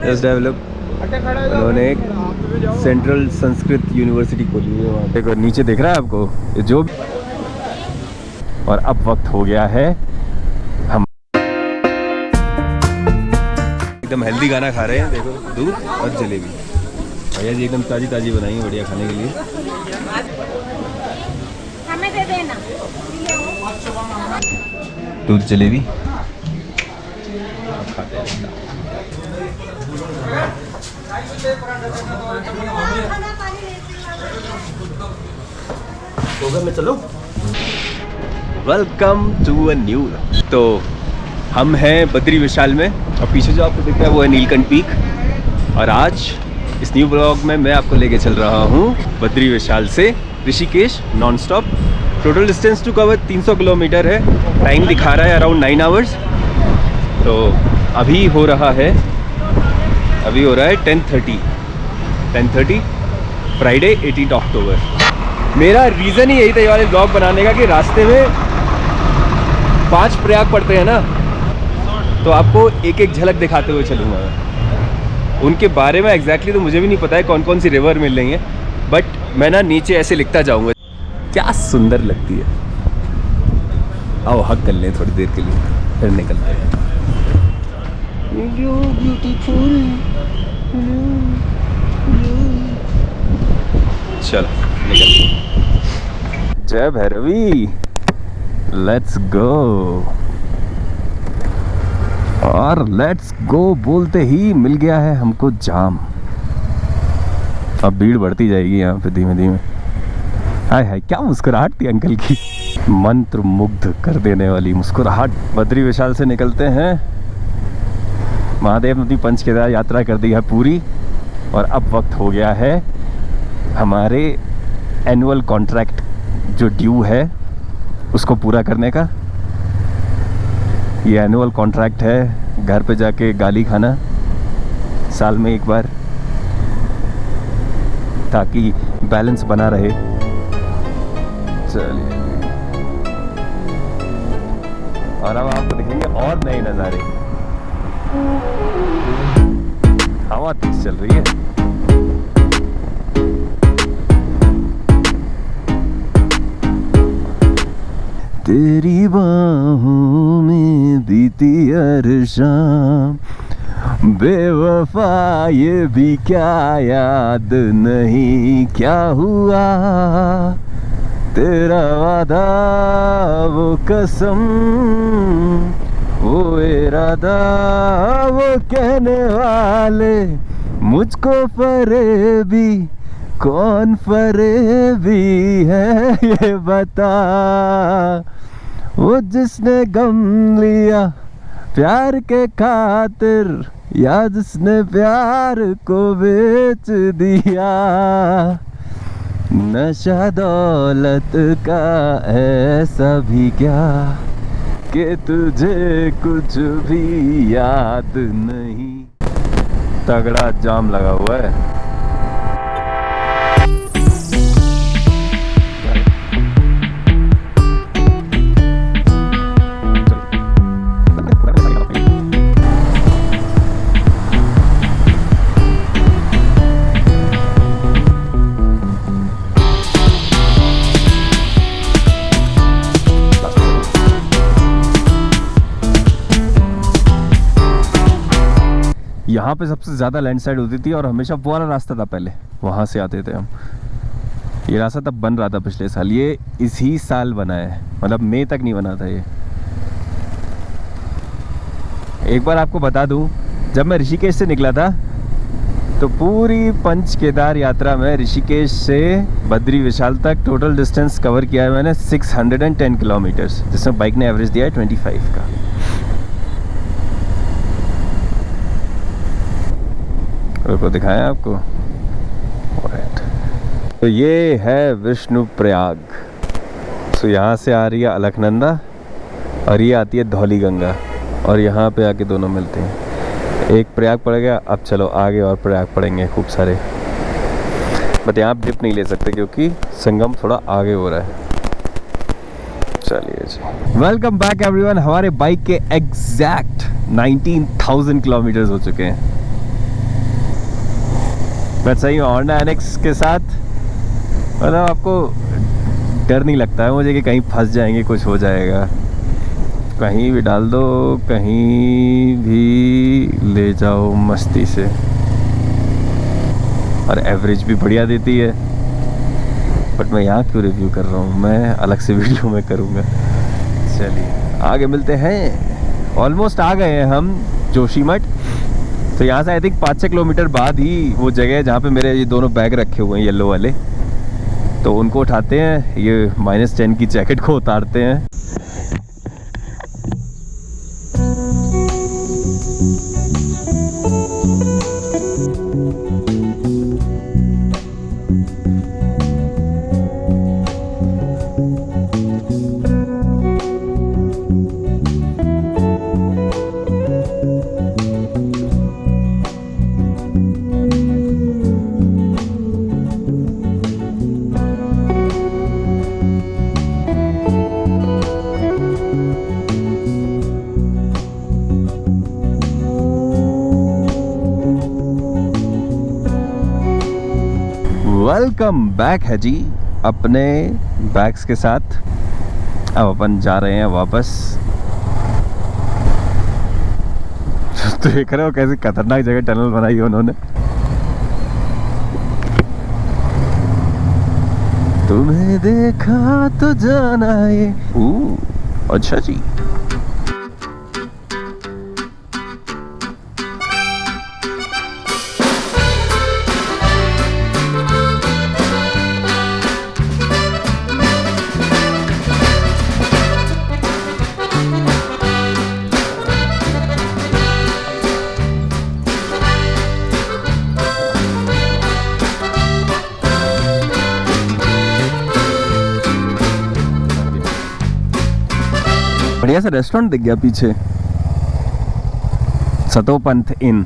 Develop उन्होंने एक central Sanskrit university खोली है वहाँ पे। नीचे दिख रहा है आपको ये जो भी। और अब वक्त हो गया है हम एकदम हेल्दी खाना खा रहे हैं। देखो दूध और जलेबी भैया जी एकदम ताज़ी ताज़ी बनाई है बढ़िया खाने के लिए। हमें दे देना दूध जलेबी में चलो। Welcome to a new. तो हम हैं बद्री विशाल में और पीछे जो आपको दिख रहा है वो है नीलकंठ पीक। और आज इस न्यू ब्लॉग में मैं आपको लेके चल रहा हूँ बद्री विशाल से Rishikesh non stop. Total distance to cover 300 kilometre है। टाइम दिखा रहा है अराउंड 9 आवर्स। तो अभी हो रहा है 10:30 फ्राइडे 18 अक्टूबर। मेरा रीज़न ही यही था ये वाले ब्लॉग बनाने का कि रास्ते में 5 प्रयाग पड़ते हैं ना, तो आपको एक एक झलक दिखाते हुए चलूँगा। उनके बारे में एग्जैक्टली तो मुझे भी नहीं पता है कौन कौन सी रिवर मिल रही हैं, बट मैं ना नीचे ऐसे लिखता जाऊँगा। क्या सुंदर लगती है। आओ हक कर लें थोड़ी देर के लिए फिर निकलते हैं। चलो निकलते। जय भैरवी, लेट्स गो। और लेट्स गो बोलते ही मिल गया है हमको जाम। अब भीड़ बढ़ती जाएगी यहाँ पे धीमे धीमे। हाय हाय क्या मुस्कुराहट थी अंकल की, मंत्र मुग्ध कर देने वाली मुस्कुराहट। बद्री विशाल से निकलते हैं। महादेव ने अपनी पंच केदार यात्रा कर दी है पूरी और अब वक्त हो गया है हमारे एनुअल कॉन्ट्रैक्ट जो ड्यू है उसको पूरा करने का। ये एनुअल कॉन्ट्रैक्ट है घर पे जाके गाली खाना साल में एक बार, ताकि बैलेंस बना रहे। चलिए और अब आपको दिखेंगे और नए नज़ारे। हवा तेज चल रही है। तेरी बाहों में बीती हर शाम, बेवफा ये भी क्या याद नहीं क्या हुआ, तेरा वादा वो कसम वो इरादा वो कहने वाले मुझको फरेबी कौन फरेबी है ये बता। वो जिसने गम लिया प्यार के खातिर या जिसने प्यार को बेच दिया। नशा दौलत का ऐसा भी क्या कि तुझे कुछ भी याद नहीं। तगड़ा जाम लगा हुआ है। यहाँ पे सबसे ज़्यादा लैंडस्लाइड होती थी और हमेशा वो वाला रास्ता था पहले, वहाँ से आते थे हम। ये रास्ता तब बन रहा था पिछले साल, ये इसी साल बना है, मतलब मई तक नहीं बना था ये। एक बार आपको बता दूँ, जब मैं ऋषिकेश से निकला था तो पूरी पंच केदार यात्रा में ऋषिकेश से बद्री विशाल तक टोटल डिस्टेंस कवर किया है मैंने 610 किलोमीटर्स, जिसमें बाइक ने एवरेज दिया है 25 का। को दिखाया आपको। तो ये है विष्णु प्रयाग। तो यहाँ से आ रही है अलकनंदा और ये आती है धौली गंगा और यहाँ पे आके दोनों मिलते हैं। एक प्रयाग पड़ गया, अब चलो आगे और प्रयाग पड़ेंगे खूब सारे, बट यहाँ आप डिप नहीं ले सकते क्योंकि संगम थोड़ा आगे हो रहा है। चलिए जी, वेलकम बैक एवरीवन। हमारे बाइक के एग्जैक्ट 19,000 किलोमीटर्स हो चुके हैं। बट सही होंडा एनएक्स के साथ मतलब आपको डर नहीं लगता है मुझे कि कहीं फंस जाएंगे, कुछ हो जाएगा। कहीं भी डाल दो, कहीं भी ले जाओ मस्ती से, और एवरेज भी बढ़िया देती है। बट मैं यहाँ क्यों रिव्यू कर रहा हूँ, मैं अलग से वीडियो में करूँगा। चलिए आगे मिलते हैं। ऑलमोस्ट आ गए हैं हम जोशीमठ। तो यहाँ से आई थिंक 5-6 किलोमीटर बाद ही वो जगह है जहाँ पे मेरे ये दोनों बैग रखे हुए हैं येलो वाले। तो उनको उठाते हैं, ये -10 की जैकेट को उतारते हैं। वेलकम बैक है जी अपने बैग्स के साथ। अब अपन जा रहे हैं वापस। तो देख रहे हो कैसी खतरनाक जगह टनल बनाई है उन्होंने। तुम्हें देखा तो जाना ये। अच्छा जी। बढ़िया सा रेस्टोरेंट दिख गया पीछे, सतोपंथ इन।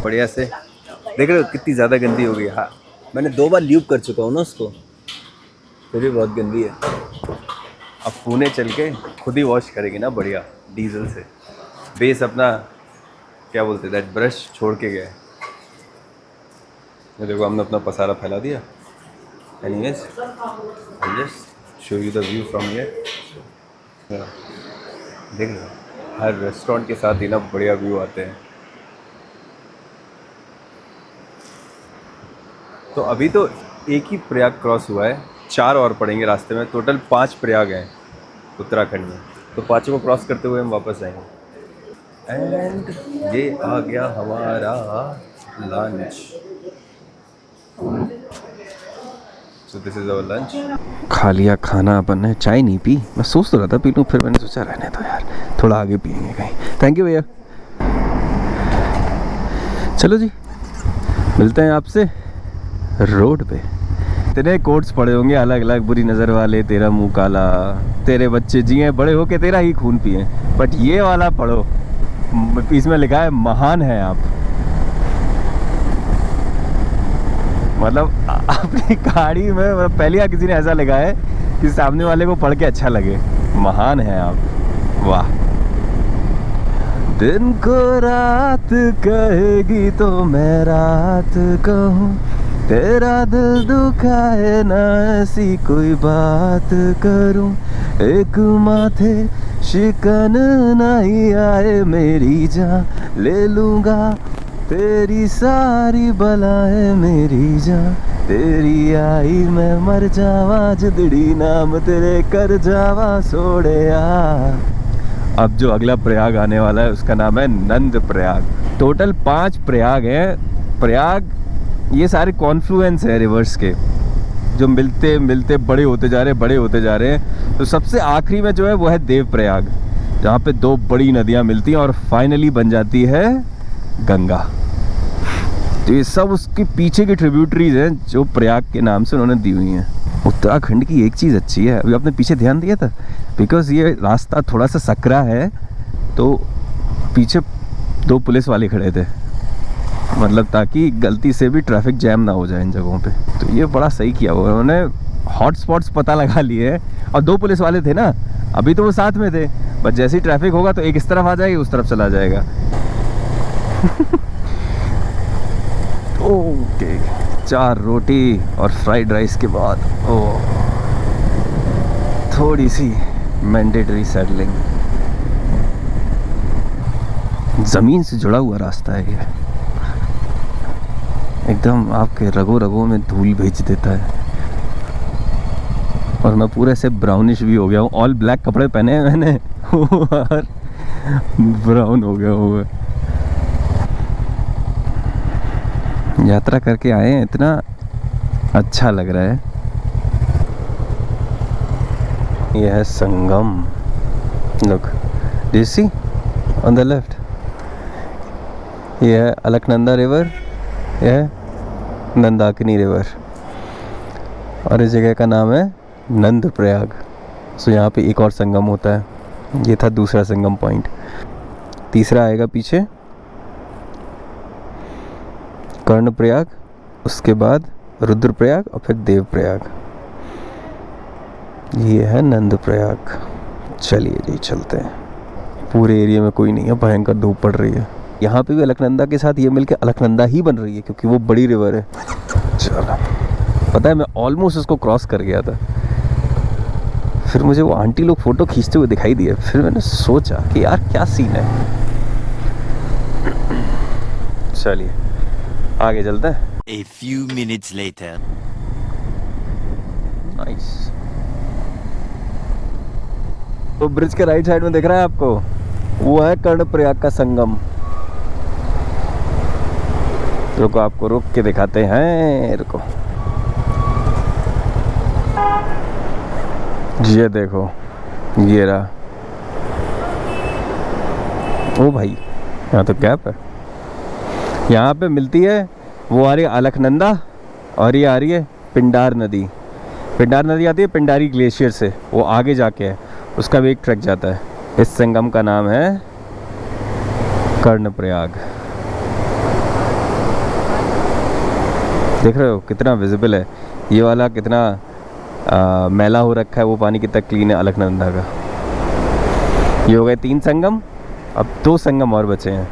बढ़िया से देख रहे हो कितनी ज़्यादा गंदी हो गई। हाँ मैंने 2 बार ल्यूब कर चुका हूँ ना उसको, फिर भी बहुत गंदी है। अब पुणे चल के खुद ही वॉश करेगी ना बढ़िया डीजल से। बेस अपना क्या बोलते दैट ब्रश छोड़ के गए। ये देखो हमने अपना पसारा फैला दिया। Anyways, I'll just show you the view from here. देख लो हर रेस्टोरेंट के साथ ही ना बढ़िया व्यू आते हैं। तो अभी तो एक ही प्रयाग क्रॉस हुआ है, 4 और पड़ेंगे रास्ते में। टोटल 5 प्रयाग हैं उत्तराखंड में, तो 5 को क्रॉस करते हुए हम वापस आएंगे। एंड ये आ गया हमारा lunch. So this is our lunch. खा लिया खाना अपन ने, चाय नहीं पी। मैं सोच तो रहा था पी लूँ, फिर मैंने सोचा रहने दो यार, थोड़ा आगे पियेंगे कहीं। थैंक यू भैया। चलो जी मिलते हैं आपसे रोड पे। तेरे कोट्स पड़े होंगे अलग अलग, बुरी नज़र वाले, तेरा मुंह काला, तेरे बच्चे जिए बड़े होके तेरा ही खून पिए। बट ये वाला पढ़ो, इसमें लिखा है महान है आप। मतलब अपनी गाड़ी में पहली बार किसी ने ऐसा लिखा है कि सामने वाले को पढ़ के अच्छा लगे, महान है आप। वाह। दिन को रात कहेगी तो मैं रात कहूँ, तेरा दिल दुखाए ना ऐसी कोई बात करूँ। एक माथे शिकन नहीं आए मेरी जान, ले लूँगा तेरी सारी बलाएं मेरी जान। तेरी आई मैं मर जावा, जिदड़ी नाम तेरे कर जावा सोड़ेया। अब जो अगला प्रयाग आने वाला है उसका नाम है नंद प्रयाग। टोटल 5 प्रयाग हैं। प्रयाग ये सारे कॉन्फ्लुएंस है रिवर्स के, जो मिलते मिलते बड़े होते जा रहे हैं। तो सबसे आखिरी में जो है वो है देव प्रयाग, जहाँ पे 2 बड़ी नदियाँ मिलती हैं और फाइनली बन जाती है गंगा। तो ये सब उसके पीछे की ट्रिब्यूटरीज हैं जो प्रयाग के नाम से उन्होंने दी हुई हैं। उत्तराखंड की एक चीज़ अच्छी है, अभी आपने पीछे ध्यान दिया था, बिकॉज ये रास्ता थोड़ा सा सकरा है, तो पीछे 2 पुलिस वाले खड़े थे, मतलब ताकि गलती से भी ट्रैफिक जैम ना हो जाए इन जगहों पे। तो ये बड़ा सही किया हुआ है उन्होंने, हॉट स्पॉट्स पता लगा लिए हैं। और 2 पुलिस वाले थे ना, अभी तो वो साथ में थे, बस जैसे ही ट्रैफिक होगा तो एक इस तरफ आ जाएगी, उस तरफ चला जाएगा। ओके, 4 रोटी और फ्राइड राइस के बाद थोड़ी सी मैंडेटरी सैडलिंग। ज़मीन से जुड़ा हुआ रास्ता है ये, एकदम आपके रगों रगों में धूल भेज देता है। और मैं पूरे से ब्राउनिश भी हो गया हूँ, ऑल ब्लैक कपड़े पहने हैं मैंने और ब्राउन हो गया हूँ। यात्रा करके आए हैं, इतना अच्छा लग रहा है। यह है Sangam, look, do you see on the left. यह है अलकनंदा रिवर, यह है नंदाकिनी रिवर, और इस जगह का नाम है नंद प्रयाग। सो यहाँ पे एक और संगम होता है। ये था दूसरा संगम पॉइंट। तीसरा आएगा पीछे कर्णप्रयाग, उसके बाद रुद्रप्रयाग और फिर देवप्रयाग। ये है नंद प्रयाग। चलिए जी चलते हैं। पूरे एरिया में कोई नहीं है, भयंकर धूप पड़ रही है। यहाँ पे भी अलकनंदा के साथ ये मिलके अलकनंदा ही बन रही है क्योंकि वो बड़ी रिवर है। चलो, पता है मैं ऑलमोस्ट उसको क्रॉस कर गया था, फिर मुझे वो आंटी लोग फोटो खींचते हुए दिखाई दिए। फिर मैंने सोचा कि यार क्या सीन है। चलिए आगे चलते हैं। A few minutes later. Nice. तो ब्रिज के राइट साइड में दिख रहा है आपको, वो है कर्णप्रयाग का संगम। रुको, आपको रुक के दिखाते हैं। रुको, ये देखो, ये रहा। ओ भाई, यहाँ तो गैप है। यहाँ पे मिलती है, वो आ रही है अलकनंदा और ये आ रही है पिंडार नदी। पिंडार नदी आती है पिंडारी ग्लेशियर से, वो आगे जाके है, उसका भी एक ट्रैक जाता है। इस संगम का नाम है कर्णप्रयाग। देख रहे हो कितना विजिबल है। ये वाला कितना मैला हो रखा है, वो पानी कितना क्लीन है अलकनंदा का। ये हो गए 3 संगम, अब 2 संगम और बचे हैं।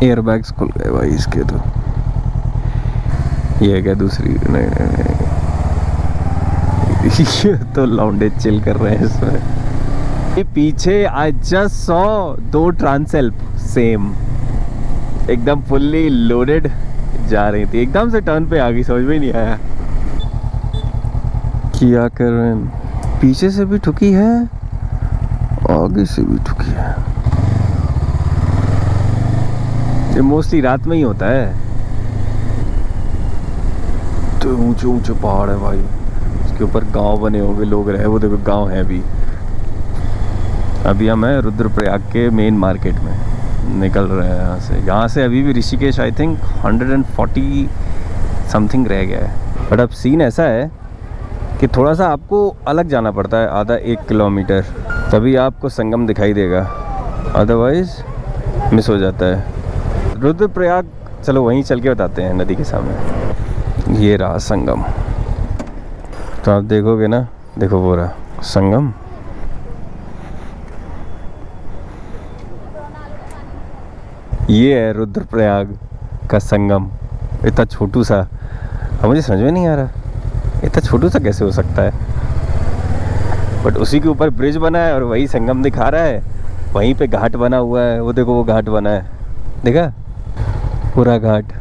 एयर बैग्स खुल गए भाई इसके तो। ये क्या दूसरी, नहीं ये तो लौंडे चिल कर रहे हैं इसमें। ये पीछे आई जस्ट सॉ 2 ट्रांसेल्प सेम, एकदम फुल्ली लोडेड जा रही थी। एकदम से टर्न पे आ गई, समझ में नहीं आया क्या कर रहे हैं। पीछे से भी ठुकी है, आगे से भी ठुकी है। ये मोस्टली रात में ही होता है। तो ऊंचे ऊंचे पहाड़ है भाई, उसके ऊपर गांव बने होंगे, लोग रहे। वो देखो गांव है अभी हम हैं रुद्रप्रयाग के मेन मार्केट में, निकल रहे हैं यहाँ से अभी भी ऋषिकेश आई थिंक 140 समथिंग रह गया है। बट अब सीन ऐसा है कि थोड़ा सा आपको अलग जाना पड़ता है, आधा 1 किलोमीटर, तभी आपको संगम दिखाई देगा, अदरवाइज मिस हो जाता है। रुद्रप्रयाग चलो वहीं चल के बताते हैं, नदी के सामने। ये रहा संगम, तो आप देखोगे ना, देखो वो रहा संगम। ये है रुद्रप्रयाग का संगम, इतना छोटू सा। अब मुझे समझ में नहीं आ रहा इतना छोटू सा कैसे हो सकता है, बट उसी के ऊपर ब्रिज बना है और वही संगम दिखा रहा है। वहीं पे घाट बना हुआ है, वो देखो वो घाट बना है, देखा पूरा घाट।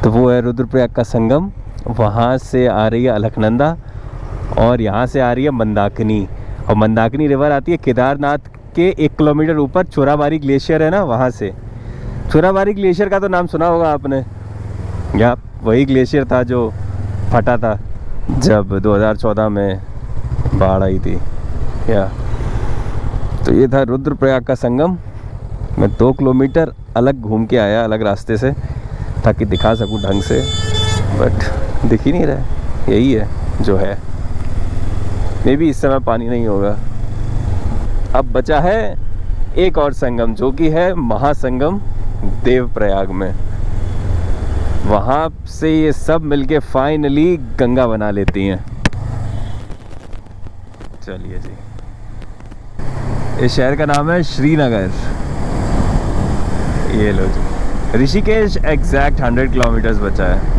तो वो है रुद्रप्रयाग का संगम। वहाँ से आ रही है अलकनंदा और यहाँ से आ रही है मंदाकिनी, और मंदाकिनी रिवर आती है केदारनाथ के 1 किलोमीटर ऊपर। चोराबाड़ी ग्लेशियर है ना, वहाँ से। चोराबाड़ी ग्लेशियर का तो नाम सुना होगा आपने, यहाँ वही ग्लेशियर था जो फटा था जब 2014 में बाढ़ आई थी क्या। तो ये था रुद्रप्रयाग का संगम। मैं 2 किलोमीटर अलग घूम के आया, अलग रास्ते से, ताकि दिखा सकूं ढंग से, बट दिख ही नहीं रहा है। यही है जो है। मे भी इस समय पानी नहीं होगा। अब बचा है एक और संगम, जो कि है महासंगम देवप्रयाग में। वहाँ से ये सब मिलके फाइनली गंगा बना लेती हैं। चलिए जी, इस शहर का नाम है श्रीनगर। ये लो जी, ऋषिकेश एग्जैक्ट 100 किलोमीटर्स बचा है।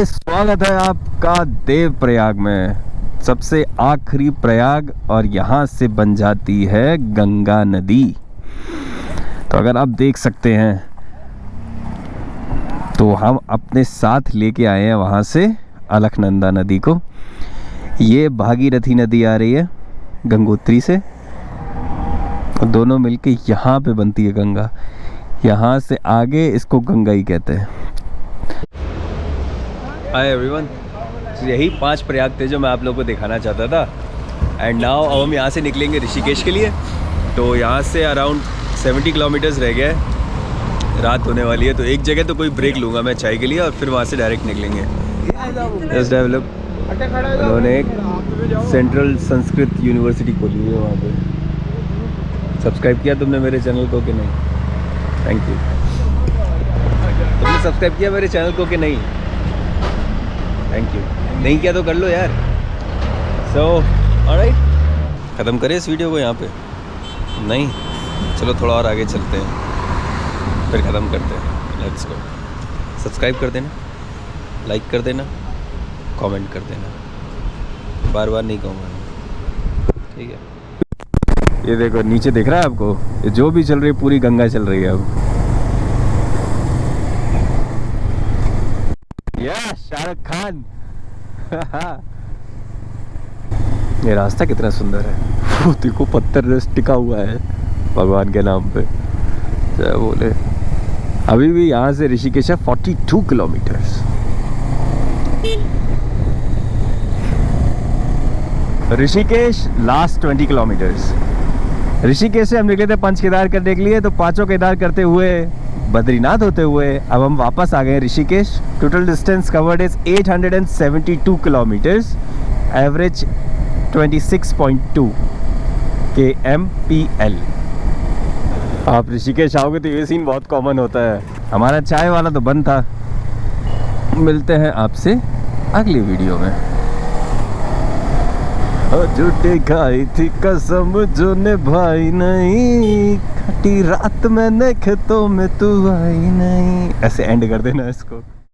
स्वागत है आपका देव प्रयाग में, सबसे आखिरी प्रयाग, और यहाँ से बन जाती है गंगा नदी। तो अगर आप देख सकते हैं तो हम अपने साथ लेके आए हैं वहाँ से अलकनंदा नदी को। ये भागीरथी नदी आ रही है गंगोत्री से, और दोनों मिलके यहाँ पे बनती है गंगा। यहाँ से आगे इसको गंगा ही कहते हैं। हाय एवरीवन, यही 5 प्रयाग थे जो मैं आप लोगों को दिखाना चाहता था। एंड नाउ अब हम यहाँ से निकलेंगे ऋषिकेश के लिए। तो यहाँ से अराउंड 70 किलोमीटर्स रह गया है, रात होने वाली है। तो एक जगह तो कोई ब्रेक लूँगा मैं चाय के लिए, और फिर वहाँ से डायरेक्ट निकलेंगे। जस्ट डेवलप उन्होंने एक सेंट्रल संस्कृत यूनिवर्सिटी खोली है वहाँ पे। सब्सक्राइब किया तुमने मेरे चैनल को कि नहीं? Thank you. तुमने सब्सक्राइब किया मेरे चैनल को कि नहीं? Thank you. नहीं किया तो कर लो यार। सो ऑलराइट, ख़त्म करें इस वीडियो को यहाँ पे? नहीं, चलो थोड़ा और आगे चलते हैं, फिर ख़त्म करते हैं। Let's go. सब्सक्राइब कर देना, लाइक कर देना, कमेंट कर देना। बार बार नहीं कहूँगा, ठीक है? ये देखो नीचे दिख रहा है आपको, ये जो भी चल रही है पूरी गंगा चल रही है अब। शाहरुख खान। ये रास्ता कितना सुंदर है, वो देखो पत्थर टिका हुआ है भगवान के नाम पे, जय बोले। अभी भी यहाँ से ऋषिकेश है 42 kilometres. Rishikesh last 20 kilometres. Rishikesh से हम निकले थे पंच केदार करने के लिए, तो पांचों केदार करते हुए बद्रीनाथ होते हुए अब हम वापस आ गए Rishikesh. Total distance covered is 872 kilometres, average 26.2 kmpl। आप ऋषिकेश आओगे तो ये सीन बहुत कॉमन होता है। हमारा चाय वाला तो बंद था। मिलते हैं आपसे अगली वीडियो में। झूठी खाई थी कसम जो निभाई नहीं, खटी रात मैंने खेतों में तू आई नहीं। ऐसे एंड कर देना इसको।